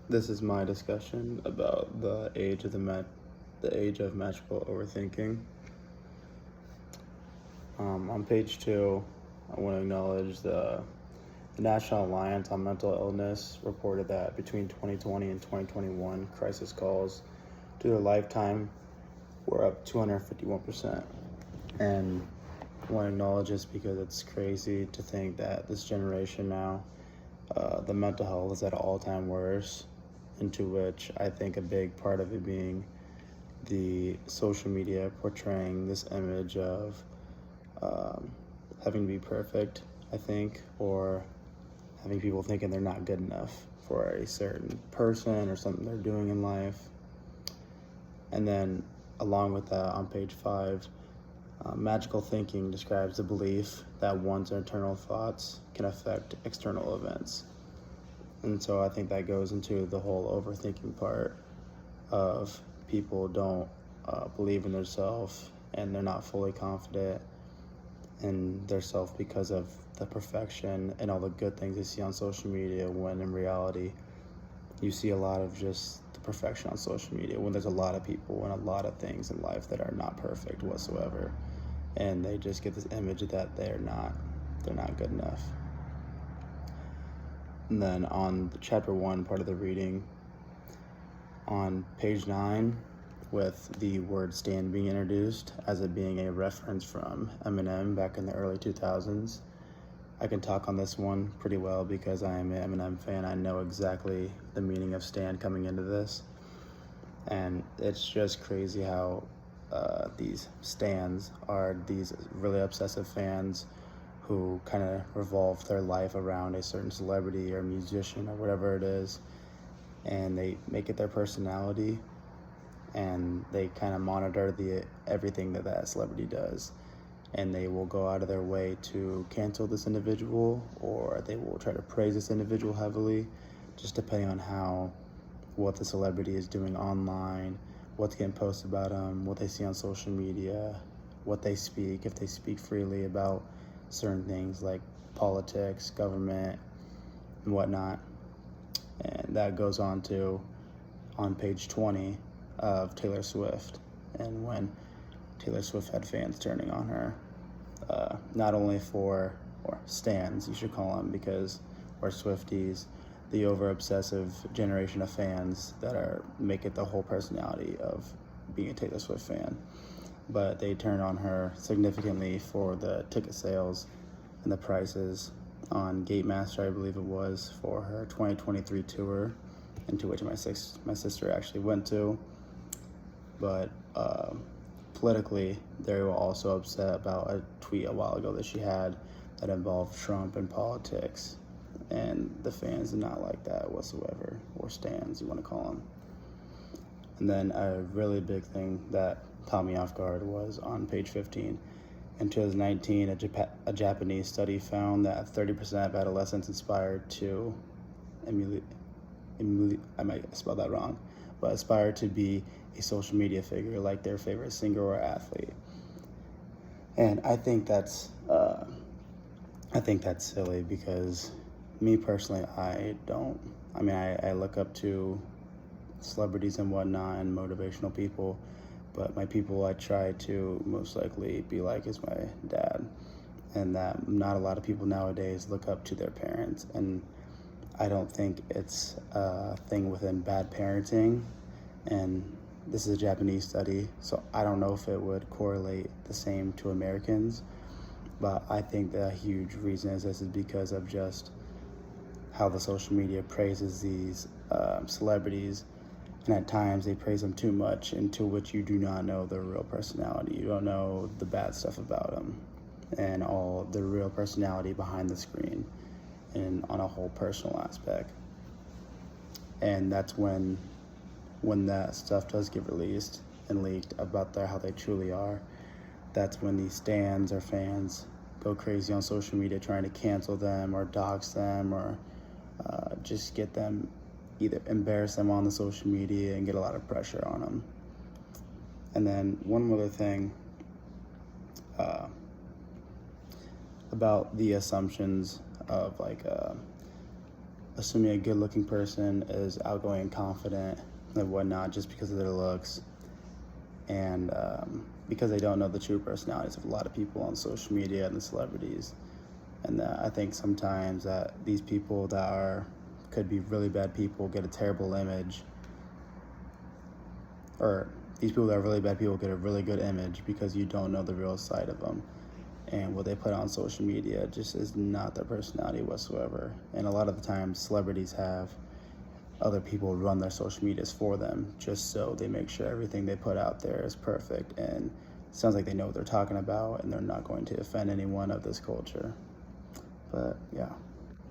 This is my discussion about the age of magical overthinking. On page 2, I want to acknowledge the National Alliance on Mental Illness reported that between 2020 and 2021, crisis calls to their lifetime were up 251%. And I want to acknowledge this because it's crazy to think that this generation now, the mental health is at an all-time worst, into which I think a big part of it being the social media portraying this image of um, having to be perfect, I think, or having people thinking they're not good enough for a certain person or something they're doing in life. And then, along with that, on page 5, magical thinking describes the belief that one's internal thoughts can affect external events. And so I think that goes into the whole overthinking part of people don't believe in themselves and they're not fully confident in their self because of the perfection and all the good things they see on social media, when in reality you see a lot of just the perfection on social media, when there's a lot of people and a lot of things in life that are not perfect whatsoever, and they just get this image that they're not good enough. And then on the chapter 1 part of the reading, on page 9, with the word "stand" being introduced as it being a reference from Eminem back in the early 2000s. I can talk on this one pretty well because I am an Eminem fan. I know exactly the meaning of "stand" coming into this. And it's just crazy how these stands are these really obsessive fans who kind of revolve their life around a certain celebrity or musician or whatever it is, and they make it their personality, and they kind of monitor everything that celebrity does, and they will go out of their way to cancel this individual, or they will try to praise this individual heavily, just depending on what the celebrity is doing online, what's getting posted about them, what they see on social media, what they speak, if they speak freely about certain things like politics, government, and whatnot. And that goes on page 20 of Taylor Swift, and when Taylor Swift had fans turning on her, not only or stans, you should call them, or Swifties, the over obsessive generation of fans that make it the whole personality of being a Taylor Swift fan. But they turned on her significantly for the ticket sales and the prices on Gatemaster, I believe it was, for her 2023 tour, into which my sister actually went to. But politically, they were also upset about a tweet a while ago that she had that involved Trump and politics, and the fans did not like that whatsoever, or stans, you want to call them. And then a really big thing that caught me off guard was on page 15. In 2019, a Japanese study found that 30% of adolescents aspired to I might spell that wrong, but aspire to be a social media figure like their favorite singer or athlete. And I think that's silly, because me personally, I look up to celebrities and whatnot and motivational people, but my people I try to most likely be like is my dad, and that not a lot of people nowadays look up to their parents. And I don't think it's a thing within bad parenting, and this is a Japanese study, so I don't know if it would correlate the same to Americans, but I think the huge reason is this is because of just how the social media praises these celebrities, and at times they praise them too much, into which you do not know their real personality. You don't know the bad stuff about them and all the real personality behind the screen and on a whole personal aspect. And that's when that stuff does get released and leaked about how they truly are, that's when these stans or fans go crazy on social media trying to cancel them or dox them, or just get them, either embarrass them on the social media and get a lot of pressure on them. And then one other thing about the assumptions of assuming a good-looking person is outgoing and confident and whatnot just because of their looks, and because they don't know the true personalities of a lot of people on social media and the celebrities. And I think sometimes that these people that could be really bad people get a terrible image, or these people that are really bad people get a really good image because you don't know the real side of them. And what they put on social media just is not their personality whatsoever. And a lot of the times celebrities have other people run their social medias for them just so they make sure everything they put out there is perfect and sounds like they know what they're talking about and they're not going to offend anyone of this culture. But yeah.